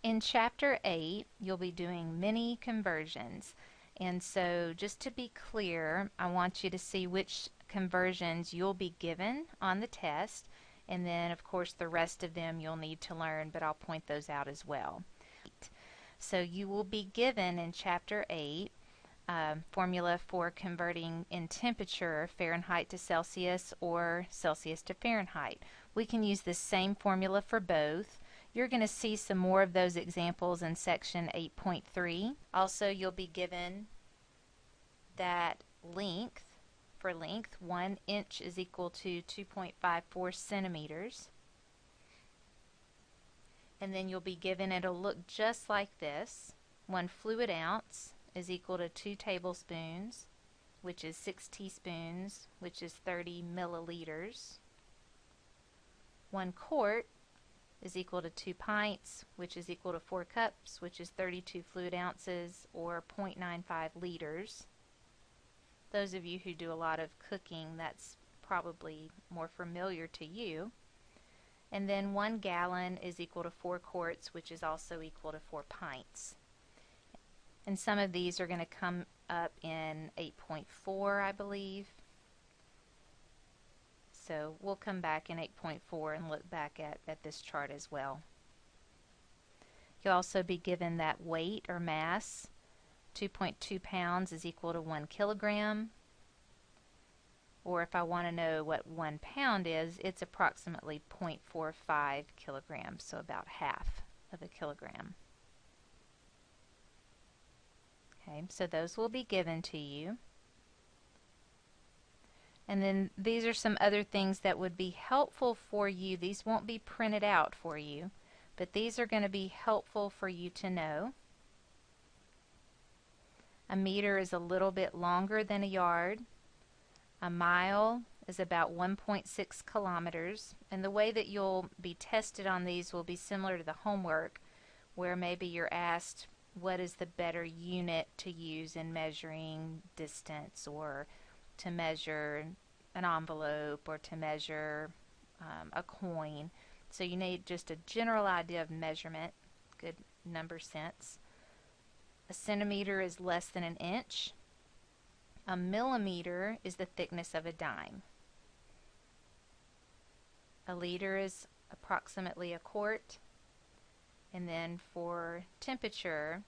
In Chapter 8, you'll be doing many conversions. And so just to be clear, I want you to see which conversions you'll be given on the test. And then, of course, the rest of them you'll need to learn, but I'll point those out as well. So you will be given in Chapter 8 formula for converting in temperature Fahrenheit to Celsius or Celsius to Fahrenheit. We can use the same formula for both. You're going to see some more of those examples in section 8.3. Also, you'll be given that length. For length, 1 inch is equal to 2.54 centimeters. And then you'll be given, it'll look just like this. 1 fluid ounce is equal to 2 tablespoons, which is 6 teaspoons, which is 30 milliliters. 1 quart is equal to 2 pints, which is equal to 4 cups, which is 32 fluid ounces, or 0.95 liters. Those of you who do a lot of cooking, that's probably more familiar to you. And then 1 gallon is equal to 4 quarts, which is also equal to 4 pints. And some of these are going to come up in 8.4, I believe. So we'll come back in 8.4 and look back at this chart as well. You'll also be given that weight or mass. 2.2 pounds is equal to 1 kilogram. Or if I want to know what 1 pound is, it's approximately 0.45 kilograms, so about half of a kilogram. Okay, so those will be given to you. And then these are some other things that would be helpful for you. These won't be printed out for you, but these are going to be helpful for you to know. A meter is a little bit longer than a yard. A mile is about 1.6 kilometers. And the way that you'll be tested on these will be similar to the homework, where maybe you're asked what is the better unit to use in measuring distance, or to measure an envelope, or to measure a coin. So you need just a general idea of measurement, good number sense. A centimeter is less than an inch. A millimeter is the thickness of a dime. A liter is approximately a quart. And then for temperature,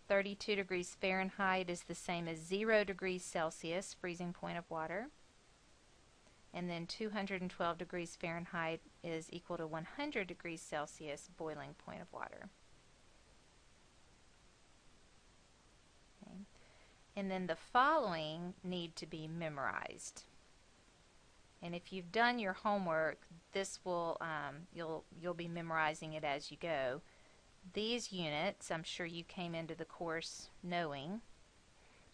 32 degrees Fahrenheit is the same as 0 degrees Celsius, freezing point of water. And then 212 degrees Fahrenheit is equal to 100 degrees Celsius, boiling point of water. Okay. And then the following need to be memorized. And if you've done your homework, this will you'll be memorizing it as you go. These units, I'm sure you came into the course knowing,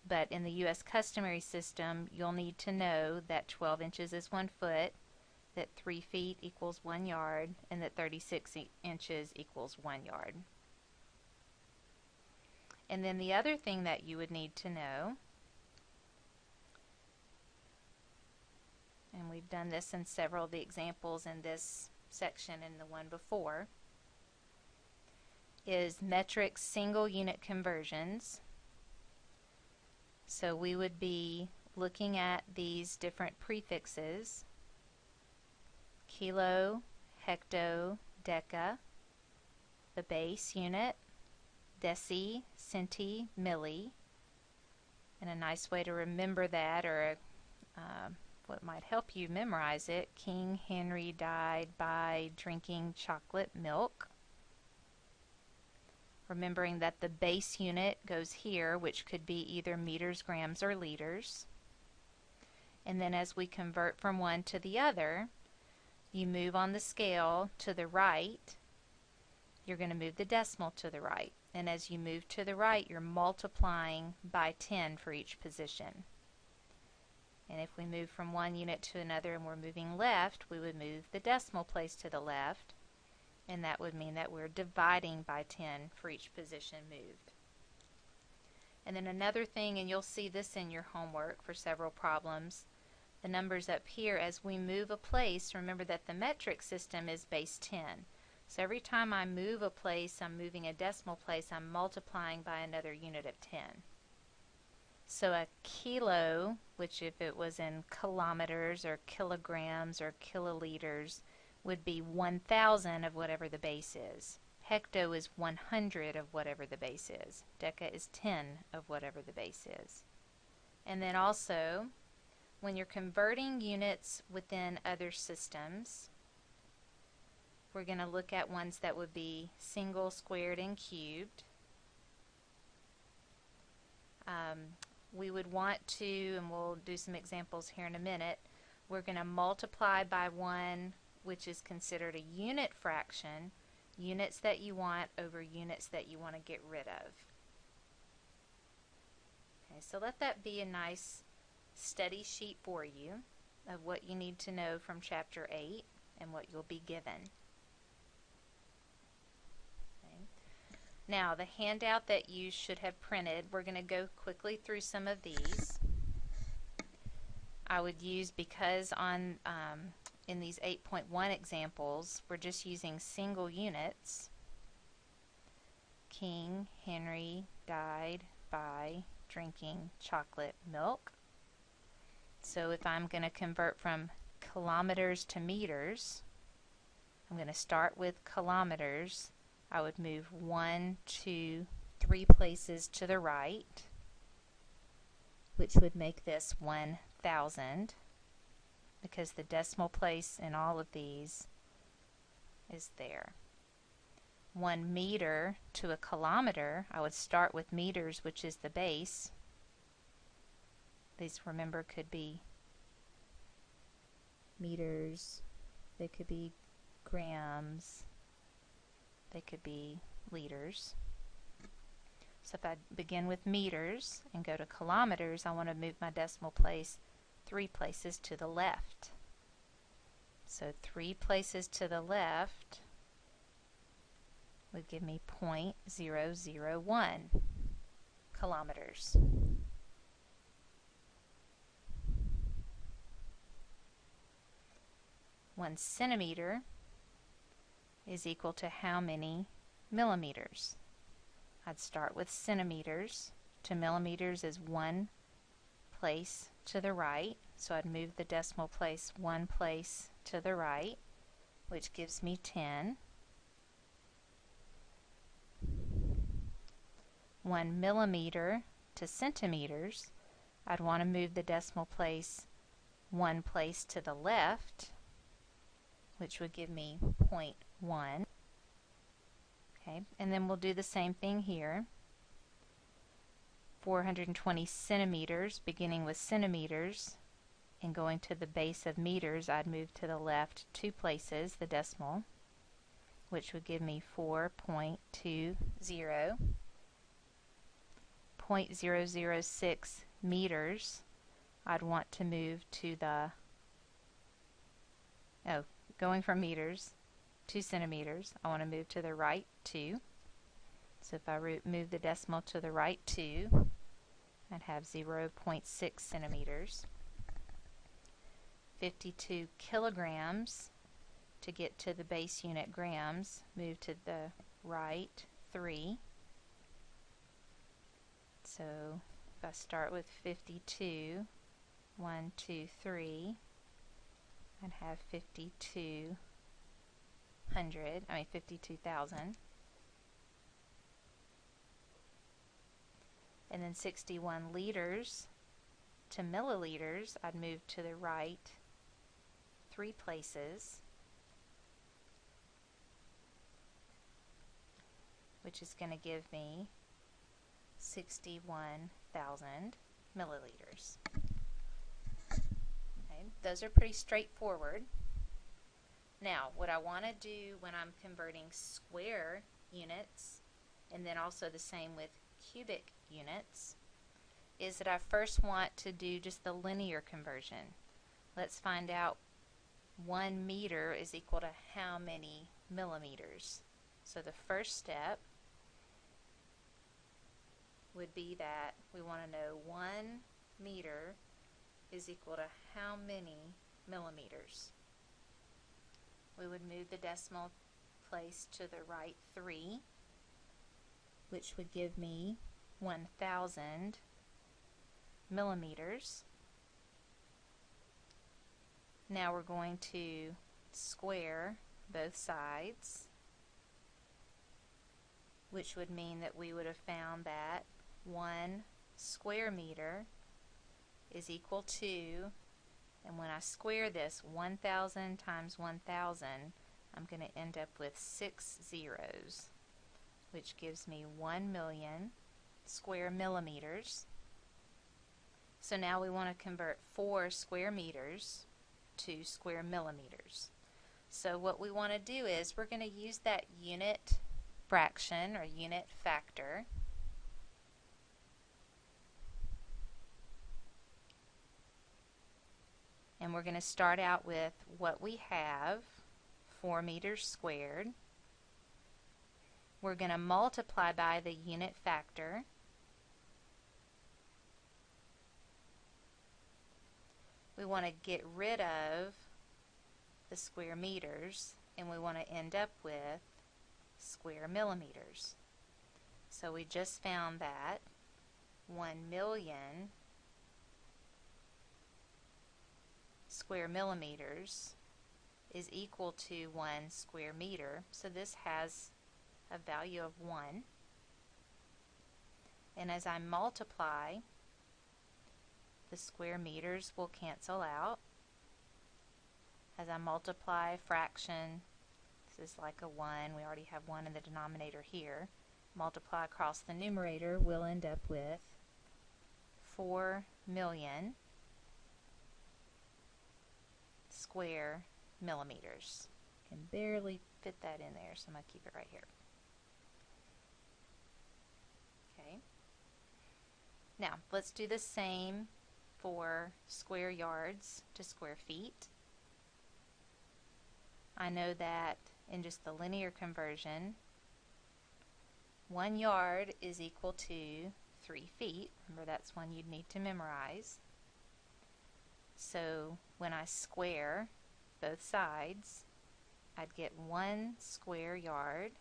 but in the U.S. customary system, you'll need to know that 12 inches is 1 foot, that 3 feet equals 1 yard, and that 36 inches equals 1 yard. And then the other thing that you would need to know, and we've done this in several of the examples in this section and the one before, is metric single unit conversions. So we would be looking at these different prefixes: kilo, hecto, deca, the base unit, deci, centi, milli. And a nice way to remember that, or what might help you memorize it: King Henry died by drinking chocolate milk. Remembering that the base unit goes here, which could be either meters, grams, or liters. And then as we convert from one to the other, you move on the scale to the right. You're going to move the decimal to the right. And as you move to the right, you're multiplying by 10 for each position. And if we move from one unit to another and we're moving left, we would move the decimal place to the left. And that would mean that we're dividing by 10 for each position moved. And then another thing, and you'll see this in your homework for several problems, the numbers up here, as we move a place, remember that the metric system is base 10. So every time I move a place, I'm moving a decimal place, I'm multiplying by another unit of 10. So a kilo, which if it was in kilometers or kilograms or kiloliters, would be 1,000 of whatever the base is. Hecto is 100 of whatever the base is. Deca is 10 of whatever the base is. And then also, when you're converting units within other systems, we're going to look at ones that would be single, squared, and cubed. We would want to, and we'll do some examples here in a minute, we're going to multiply by one which is considered a unit fraction, units that you want over units that you want to get rid of. Okay, so let that be a nice study sheet for you of what you need to know from Chapter 8 and what you'll be given. Now, the handout that you should have printed, we're going to go quickly through some of these. I would use, because on in these 8.1 examples, we're just using single units. King Henry died by drinking chocolate milk. So if I'm going to convert from kilometers to meters, I'm going to start with kilometers. I would move 1, 2, 3 places to the right, which would make this 1,000, because the decimal place in all of these is there. 1 meter to a kilometer, I would start with meters, which is the base. These, remember, could be meters, they could be grams, they could be liters. So if I begin with meters and go to kilometers, I want to move my decimal place 3 places to the left. So 3 places to the left would give me 0.001 kilometers. One centimeter is equal to how many millimeters? I'd start with centimeters. To millimeters is 1 place to the right, so I'd move the decimal place 1 place to the right, which gives me 10. 1 millimeter to centimeters, I'd want to move the decimal place 1 place to the left, which would give me 0.1. Okay, and then we'll do the same thing here. 420 centimeters, beginning with centimeters and going to the base of meters, I'd move to the left 2 places, the decimal, which would give me 4.20. 0.006 meters, I'd want to move to the, going from meters to centimeters, I want to move to the right 2. So if I move the decimal to the right 2, I'd have 0.6 centimeters. 52 kilograms, to get to the base unit grams, move to the right 3. So if I start with 52, 1, 2, 3, I'd have 52,000. And then 61 liters to milliliters, I'd move to the right 3 places, which is going to give me 61,000 milliliters. Okay, those are pretty straightforward. Now, what I want to do when I'm converting square units, and then also the same with cubic units, is that I first want to do just the linear conversion. Let's find out 1 meter is equal to how many millimeters. So the first step would be that we want to know 1 meter is equal to how many millimeters. We would move the decimal place to the right 3, which would give me 1,000 millimeters. Now we're going to square both sides, which would mean that we would have found that 1 square meter is equal to, and when I square this, 1,000 times 1,000, I'm going to end up with 6 zeros, which gives me 1,000,000 square millimeters. So now we want to convert 4 square meters to square millimeters. So what we want to do is we're going to use that unit fraction or unit factor. And we're going to start out with what we have, 4 meters squared. We're going to multiply by the unit factor. We want to get rid of the square meters, and we want to end up with square millimeters. So we just found that 1,000,000 square millimeters is equal to 1 square meter. So this has a value of 1. And as I multiply, the square meters will cancel out. As I multiply a fraction, this is like a 1, we already have 1 in the denominator here. Multiply across the numerator, we'll end up with 4,000,000 square millimeters. I can barely fit that in there, so I'm going to keep it right here. Okay. Now, let's do the same for square yards to square feet. I know that in just the linear conversion, 1 yard is equal to 3 feet. Remember, that's one you'd need to memorize. So when I square both sides, I'd get 1 square yard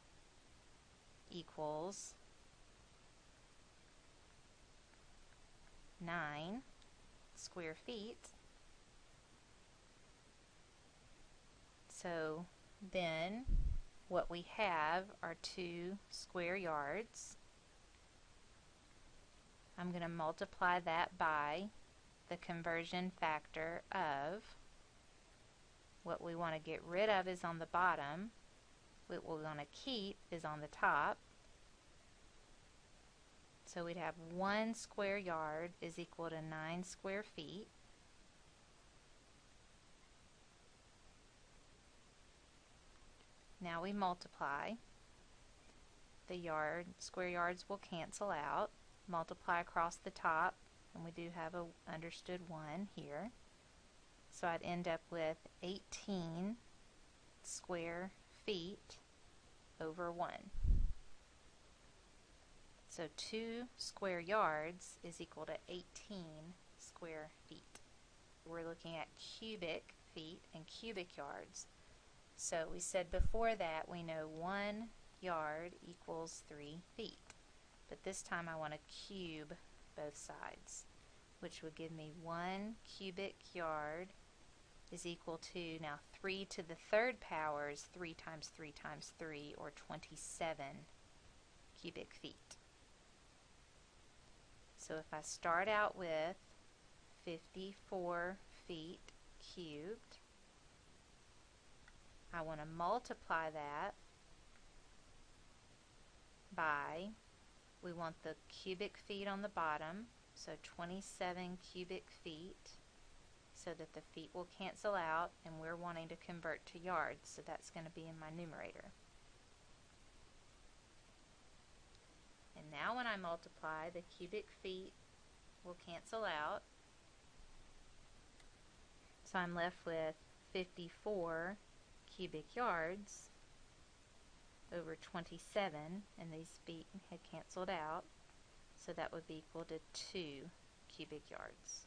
equals 9 square feet. So then what we have are 2 square yards. I'm going to multiply that by the conversion factor of what we want to get rid of is on the bottom, what we want to keep is on the top. So we'd have 1 square yard is equal to 9 square feet. Now we multiply. The square yards will cancel out. Multiply across the top, and we do have a understood 1 here. So I'd end up with 18 square feet over 1. So 2 square yards is equal to 18 square feet. We're looking at cubic feet and cubic yards. So we said before that we know 1 yard equals 3 feet. But this time I want to cube both sides, which would give me 1 cubic yard is equal to, now 3 to the 3rd power is 3 times 3 times 3, or 27 cubic feet. So if I start out with 54 feet cubed, I want to multiply that by, we want the cubic feet on the bottom, so 27 cubic feet, so that the feet will cancel out, and we're wanting to convert to yards, so that's going to be in my numerator. And now when I multiply, the cubic feet will cancel out, so I'm left with 54 cubic yards over 27, and these feet had canceled out, so that would be equal to 2 cubic yards.